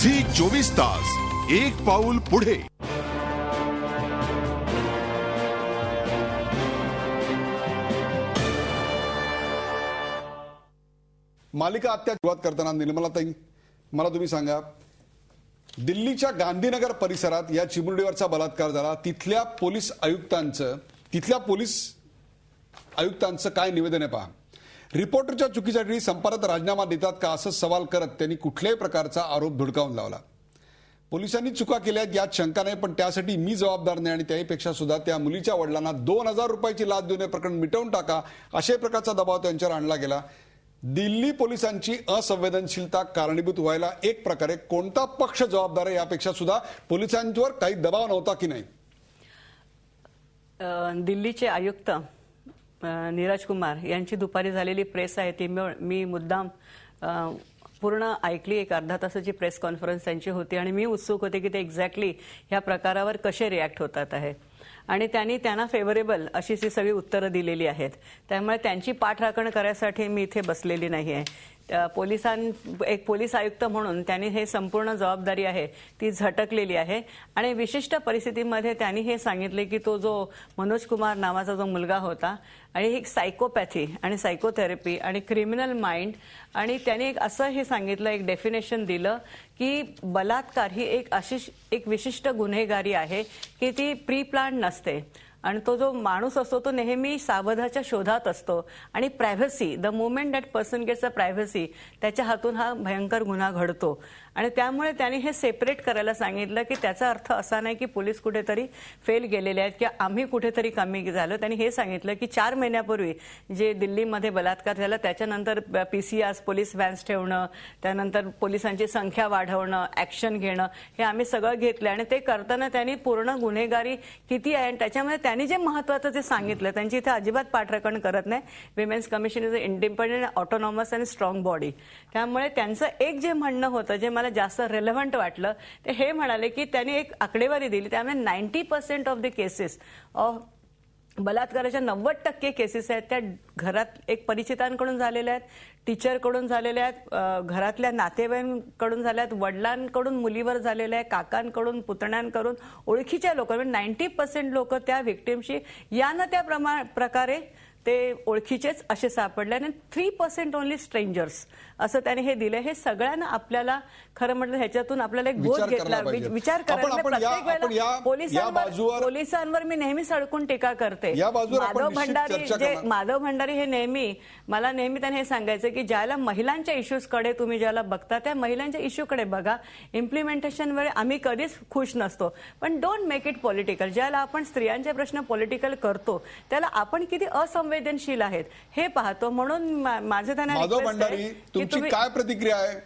Zee 24 तास एक पाऊल पुढे। मालिका आत्या सुरुवात करताना निर्मलाताई, मला तुम्ही सांगा, दिल्लीच्या गांधीनगर परिसरात या चिमुरडीवरचा बलात्कार झाला, तिथल्या पोलीस आयुक्तांचं काय निवेदन आहे पहा। रिपोर्टरच्या चुकीसाठी संपादक राजीनामा देतात का असं सवाल करत त्यांनी कुठल्याही प्रकारचा आरोप धुडकावून लावला। पोलिसांनी चुका केल्यात यात शंका नाही, पण त्यासाठी मी जबाबदार नाही आणि त्याहीपेक्षा सुद्धा त्या मुलीच्या वडिलांना 2000 रुपयाची लाच देऊन हे प्रकरण मिटवून टाका अशा प्रकारचा दबाव त्यांच्यावर आणला गेला। दिल्ली पोलिसांची असंवेदनशीलता कारणीभूत व्हायला एक प्रकारे कोणता पक्ष जबाबदार आहे यापेक्षा सुद्धा पोलिसांवर काही दबाव नव्हता की नाही? दिल्लीचे आयुक्त नीरज कुमार यांची दुपारी झालेली प्रेस आहे ती मी मुद्दाम पूर्ण ऐकली। एक अर्धा तासाची प्रेस कॉन्फरन्स त्यांची होती आणि मी उत्सुक होते की ते एक्झॅक्टली ह्या प्रकारावर कसे रिॲक्ट होतात आहे आणि त्यांना फेवरेबल अशी ती सगळी उत्तरं दिलेली आहेत। त्यामुळे त्यांची पाठराखण करण्यासाठी मी इथे बसलेली नाही आहे। एक पोलीस आयुक्त म्हणून त्यांनी हे संपूर्ण जबाबदारी आहे ती झटकलेली आहे आणि विशिष्ट परिस्थितीमध्ये त्यांनी हे सांगितले की तो जो मनोज कुमार नावाचा जो मुलगा होता आणि एक सायकोपॅथी आणि सायकोथेरपी आणि क्रिमिनल माइंड आणि त्यांनी एक असं हे सांगितलं, एक डेफिनेशन दिलं की बलात्कार ही एक विशिष्ट गुन्हेगारी आहे की ती प्री प्लॅन नसते आणि तो जो माणूस असतो तो नेहमी सावधाच्या शोधात असतो आणि privacy, the moment that person gets a privacy, त्याच्या हातून हा भयंकर गुन्हा घडतो आणि त्यामुळे त्यांनी हे सेपरेट करायला सांगितलं की त्याचा अर्थ असा नाही की पोलीस कुठेतरी फेल गेलेले आहेत किंवा आम्ही कुठेतरी कमी झालो। त्यांनी हे सांगितलं की 4 महिन्यापूर्वी जे दिल्लीमध्ये बलात्कार झाला त्याच्यानंतर PCRs, पोलीस व्हॅन्स ठेवणं, त्यानंतर पोलिसांची संख्या वाढवणं, ऍक्शन घेणं, हे आम्ही सगळं घेतलं आणि ते करताना त्यांनी पूर्ण गुन्हेगारी किती आहे आणि त्याच्यामध्ये त्यांनी जे महत्त्वाचं जे सांगितलं, त्यांची इथे अजिबात पाठराखण करत नाही। Women's commission is a independent, autonomous आणि स्ट्रॉंग बॉडी। त्यामुळे त्यांचं एक जे म्हणणं होतं जे मला जास्त रेलेव्हंट वाटलं ते हे म्हणाले की त्यांनी एक आकडेवारी दिली, त्यामुळे 90% ऑफ द केसेस ऑफ बलात्काराच्या 90% केसेस आहेत त्या घरात एक परिचितांकडून झालेल्या आहेत, टीचरकडून झालेल्या आहेत, घरातल्या नातेवाईकांकडून झाल्या आहेत, वडिलांकडून मुलीवर झालेल्या आहे, काकांकडून, पुतण्यांकडून, ओळखीच्या लोकांकडून 90% लोक त्या व्हिक्टिमशी या ना त्या प्रकारे ते ओळखीचेच असे सापडले आणि 3% ओनली स्ट्रेंजर्स असं त्याने हे दिले। हे सगळ्यांना आपल्याला खरं म्हटलं ह्याच्यातून आपल्याला एक बोध घेतला, विचार करायला प्रत्येक वेळेला पोलिसांवर मी नेहमी सडकून टीका करते। माधव भंडारी हे नेहमी त्याने हे सांगायचं की ज्याला महिलांच्या इश्यूजकडे तुम्ही ज्याला बघता त्या महिलांच्या इश्यूकडे बघा, इम्प्लिमेंटेशनवर आम्ही कधीच खुश नसतो, पण डोंट मेक इट पॉलिटिकल। ज्याला आपण स्त्रियांचे प्रश्न पॉलिटिकल करतो त्याला आपण किती असंवेदनशील आहेत हे पाहतो। म्हणून माझं त्यांना तुमची काय प्रतिक्रिया आहे?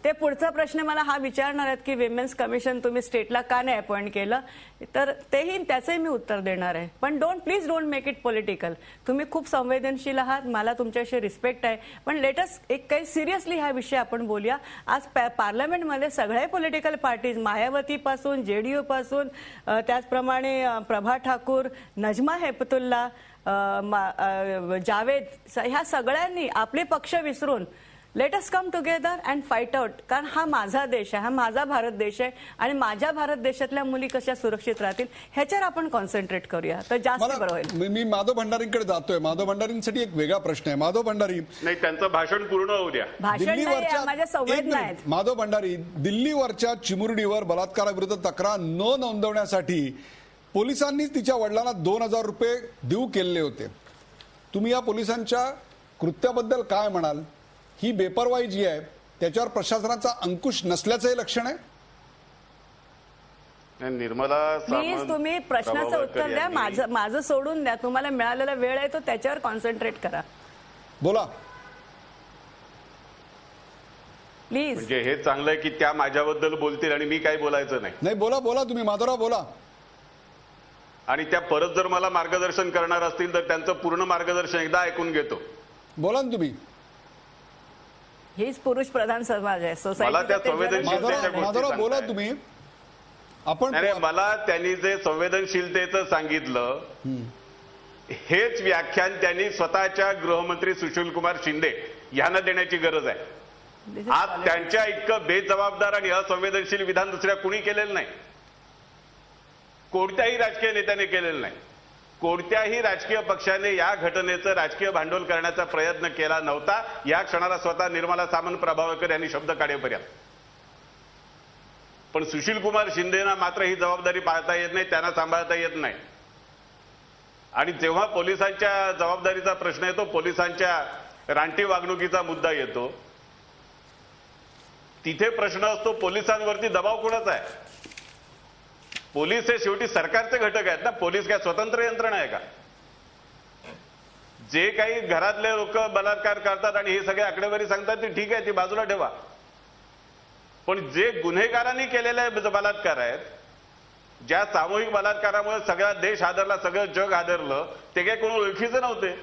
ते पुढचा प्रश्न मला हा विचारणार आहेत की विमेन्स कमिशन तुम्ही स्टेटला का नाही अपॉइंट केलं, तर त्याचंही मी उत्तर देणार आहे। पण please don't make it political. तुम्ही खूप संवेदनशील आहात, मला तुमच्याशी रिस्पेक्ट आहे, पण लेटस एक काही सिरियसली हा विषय आपण बोलूया। आज पार्लमेंटमध्ये सगळे पॉलिटिकल पार्टीज, मायावती पासून, JDU पासून, त्याचप्रमाणे प्रभा ठाकूर, नजमा हेपतुल्ला, जावेद, ह्या सगळ्यांनी आपले पक्ष विसरून let us come together and fight out, कारण हा माझा देश आहे, हा माझा भारत देश आहे आणि माझ्या भारत देशातल्या मुली कशा सुरक्षित राहतील ह्याच्यावर आपण कॉन्सन्ट्रेट करूया तर जास्त बरं होईल। मी माधव भंडारींकडे जातोय। माधव भंडारींसाठी एक वेगळा प्रश्न आहे। माधव भंडारी, नाही त्यांचं भाषण पूर्ण होऊ द्या। भाषण माझ्या संवेदना आहेत। माधव भंडारी, दिल्लीवरच्या चिमुरडीवर बलात्काराविरुद्ध तक्रार न नोंदवण्यासाठी पोलिसांनी तिच्या वडिलांना 2000 रुपये देऊ केले होते। तुम्ही या पोलिसांच्या कृत्याबद्दल काय म्हणाल? ही बेपरवाई जी आहे त्याच्यावर प्रशासनाचा अंकुश नसल्याचं लक्षण आहे? निर्मला, प्लीज तुम्ही प्रश्नाचं उत्तर द्या, माझं सोडून द्या। तुम्हाला मिळालेला वेळ आहे तो त्याच्यावर कॉन्सन्ट्रेट करा। बोला प्लीज। म्हणजे हे चांगलं आहे की त्या माझ्याबद्दल बोलतील आणि मी काही बोलायचं नाही? नाही, बोला तुम्ही माधवराव बोला। आणि त्या परत जर मला मार्गदर्शन करणार असतील तर त्यांचं पूर्ण मार्गदर्शन एकदा ऐकून घेतो। बोला ना तुम्ही। हीच पुरुष प्रधान समाज आहे, माधवराव बोला तुम्ही। मला त्यांनी जे संवेदनशीलतेचं सांगितलं हेच व्याख्यान त्यांनी स्वतःच्या गृहमंत्री सुशील कुमार शिंदे यांना देण्याची गरज आहे। This is आज politics. त्यांच्या इतकं बेजबाबदार आणि असंवेदनशील विधान दुसऱ्या कुणी केलेलं नाही. कोणत्याही राजकीय नेत्याने केलेलं नाही. कोणत्याही राजकीय पक्षाने या घटनेचं राजकीय भांडवल करण्याचा प्रयत्न केला नव्हता या क्षणाला स्वतः निर्मला सामंत प्रभावळकर यांनी शब्द काढेपर्यंत. पण सुशील कुमार शिंदेना मात्र ही जबाबदारी पाळता येत नाही, त्यांना सांभाळता येत नाही. आणि जेव्हा पोलिसांच्या जबाबदारीचा प्रश्न येतो, पोलिसांच्या रानटी वागणुकीचा मुद्दा येतो, तिथे प्रश्न असतो पोलिसांवरती दबाव कोणाचा आहे. पोलीस हे शेवटी सरकारचे घटक आहेत ना. पोलीस काय स्वतंत्र यंत्रणा आहे का? जे काही घरातले लोक बलात्कार करतात आणि हे सगळे आकडेवारी सांगतात ते ठीक आहे, ती बाजूला ठेवा. पण जे गुन्हेगारांनी केलेले बलात्कार आहेत, ज्या सामूहिक बलात्कारामुळे सगळा देश हादरला, सगळं जग हादरलं, ते काही कोण ओळखीचे नव्हते.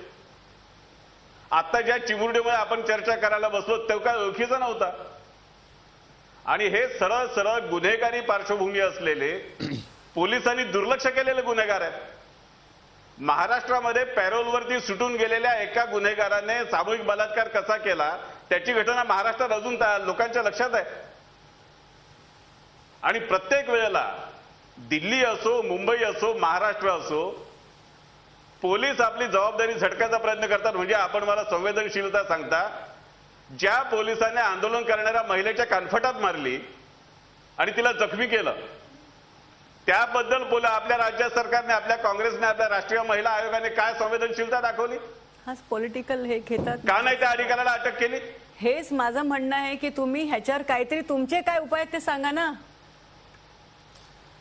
आता ज्या चिमुरडीमुळे आपण चर्चा करायला बसलो तो काय ओळखीचा नव्हता. आणि हे सरळ सरळ गुन्हेगारी पार्श्वभूमी असलेले पोलिसांनी दुर्लक्ष केलेले गुन्हेगार आहेत. महाराष्ट्रामध्ये पॅरोलवरती सुटून गेलेल्या एका गुन्हेगाराने सामूहिक बलात्कार कसा केला त्याची घटना महाराष्ट्रात अजून लोकांच्या लक्षात आहे. आणि प्रत्येक वेळेला दिल्ली असो, मुंबई असो, महाराष्ट्र असो, पोलीस आपली जबाबदारी झटकायचा प्रयत्न करतात. म्हणजे आपण मला संवेदनशीलता सांगता, ज्या पोलिसांनी आंदोलन करणाऱ्या महिलेच्या कानफटात मारली आणि तिला जखमी केलं, त्याबद्दल आपल्या राज्य सरकारने, आपल्या काँग्रेसने, आपल्या राष्ट्रीय महिला आयोगाने काय संवेदनशीलता दाखवली? हाच पॉलिटिकल हे घेतात. का नाही त्या अधिकाऱ्याला अटक केली? हेच माझं म्हणणं आहे की तुम्ही ह्याच्यावर काहीतरी तुमचे काय उपाय आहेत ते सांगा ना.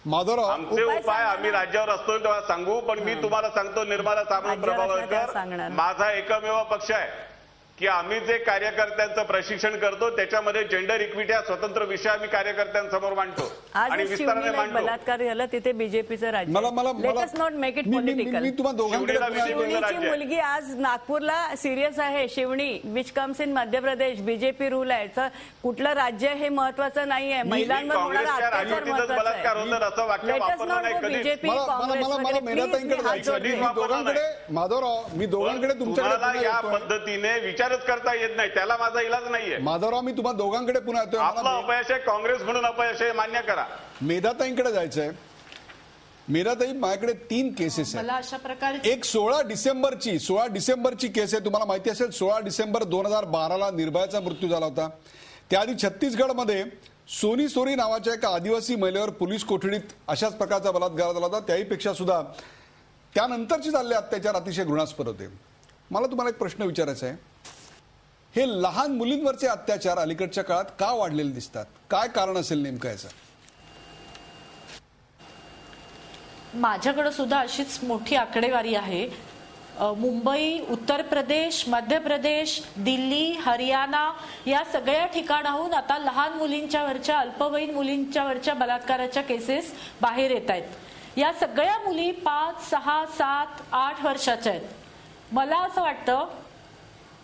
माधवराव, आमचे उपाय आम्ही राज्यावर असतो तेव्हा सांगू. पण मी तुम्हाला सांगतो, निर्मला सामंत प्रभावळकर माझा एकमेव पक्ष आहे की आम्ही जे कार्यकर्त्यांचं प्रशिक्षण करतो त्याच्यामध्ये जेंडर इक्विटी हा स्वतंत्र विषय आम्ही कार्यकर्त्यांसमोर मांडतो आणि विस्ताराने मांडतो. बलात्कार झाला तिथे बीजेपीचं राज्य. Let us not make it political. शिवणीची मुलगी आज नागपूरला सिरियस आहे. Shivni which comes in Madhya Pradesh, BJP rule आहे. तर कुठलं राज्य हे महत्वाचं नाहीये, महिलांवर होणारा अत्याचार महत्वाचा आहे. Let us not go BJP Congress. Madhavrao, मी दोघांकडे तुमच्याकडे या पद्धतीने विचारच करता येत नाही, त्याला माझा इलाज नाहीये. माधवराव, मी तुम्हाला दोघांकडे पुन्हा येतोय. आपलं अपयश आहे, काँग्रेस म्हणून अपयश आहे, मान्य करा. मेधाताईंकडे जायचंय. मेधाताई, माझ्याकडे 3 केसेस आहेत. अशा प्रकारे एक 16 डिसेंबरची केस आहे. तुम्हाला माहिती असेल, 16 डिसेंबर 2012ला निर्भयाचा मृत्यू झाला होता. त्याआधी छत्तीसगडमध्ये सोनी सोरी नावाच्या एका आदिवासी महिलेवर पोलीस कोठडीत अशाच प्रकारचा बलात्कार झाला होता. त्याहीपेक्षा सुद्धा त्यानंतरचे झालेले अत्याचार अतिशय घृणास्पद होते. मला तुम्हाला एक प्रश्न विचारायचा आहे. हे लहान मुलींवरचे अत्याचार अलीकडच्या काळात का वाढलेले दिसतात? काय कारण असेल नेमकं याचं? माझ्याकडे सुद्धा अशीच मोठी आकडेवारी आहे. मुंबई, उत्तर प्रदेश, मध्य प्रदेश, दिल्ली, हरियाणा या सगळ्या ठिकाणाहून आता लहान मुलींच्यावरच्या, अल्पवयीन मुलींच्यावरच्या बलात्काराच्या केसेस बाहेर येत आहेत. या सगळ्या मुली 5, 6, 7, 8 वर्षाच्या आहेत. मला असं वाटतं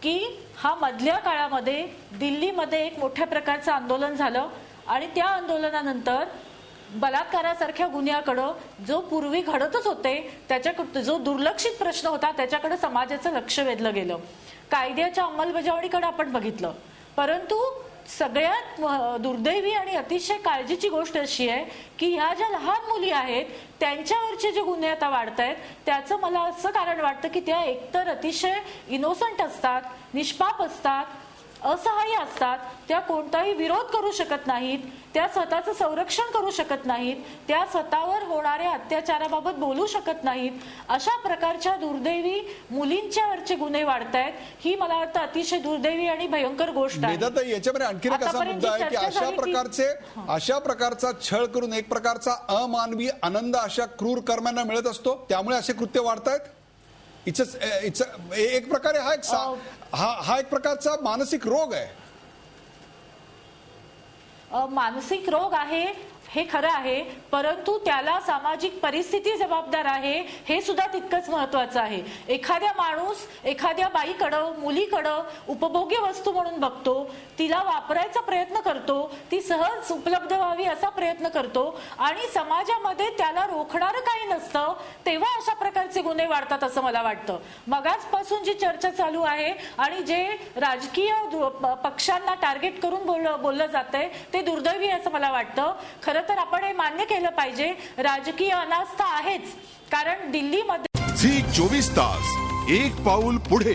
की हा मधल्या काळामध्ये दिल्लीमध्ये एक मोठ्या प्रकारचं आंदोलन झालं आणि त्या आंदोलनानंतर बलात्कारासारख्या गुन्ह्याकडे जो पूर्वी घडतच होते त्याच्याकडे, जो दुर्लक्षित प्रश्न होता त्याच्याकडे समाजाचं लक्ष वेधलं गेलं. कायद्याच्या अंमलबजावणीकडे आपण बघितलं. परंतु सगळ्यात दुर्दैवी आणि अतिशय काळजीची गोष्ट अशी आहे की ह्या ज्या लहान मुली आहेत त्यांच्यावरचे जे गुन्हे आता वाढत आहेत त्याचं मला असं कारण वाटतं की त्या एकतर अतिशय इनोसंट असतात, निष्पाप असतात, असहाय्य असतात, त्या कोणताही विरोध करू शकत नाहीत, त्या स्वतःचं संरक्षण करू शकत नाहीत, त्या स्वतःवर होणाऱ्या अत्याचाराबाबत बोलू शकत नाहीत. अशा प्रकारच्या दुर्दैवी मुलींच्यावरचे गुन्हे वाढतायत. ही मला वाटतं अतिशय दुर्दैवी आणि भयंकर गोष्ट आहे. वेदाताई, याच्यामध्ये आणखी एक असा मुद्दा आहे की अशा प्रकारचा छळ करून एक प्रकारचा अमानवी आनंद अशा क्रूर कर्मांना मिळत असतो, त्यामुळे असे कृत्य वाढतायत. एक प्रकारे हा एक प्रकारचा मानसिक रोग आहे. मानसिक रोग आहे हे खरं आहे, परंतु त्याला सामाजिक परिस्थिती जबाबदार आहे हे सुद्धा तितकंच महत्वाचं आहे. एखाद्या माणूस एखाद्या बाईकडं मुलीकडं उपभोग्य वस्तू म्हणून बघतो, तिला वापरायचा प्रयत्न करतो, ती सहज उपलब्ध व्हावी असा प्रयत्न करतो आणि समाजामध्ये त्याला रोखणारं काही नसतं, तेव्हा अशा प्रकारचे गुन्हे वाढतात असं मला वाटतं. मगाचपासून जी चर्चा चालू आहे आणि जे राजकीय पक्षांना टार्गेट करून बोललं जातंय ते दुर्दैवी असं मला वाटतं. खरं तर आपण हे मान्य केलं पाहिजे, राजकीय अनास्था आहेच, कारण दिल्लीमध्ये झी 24 तास एक पाऊल पुढे.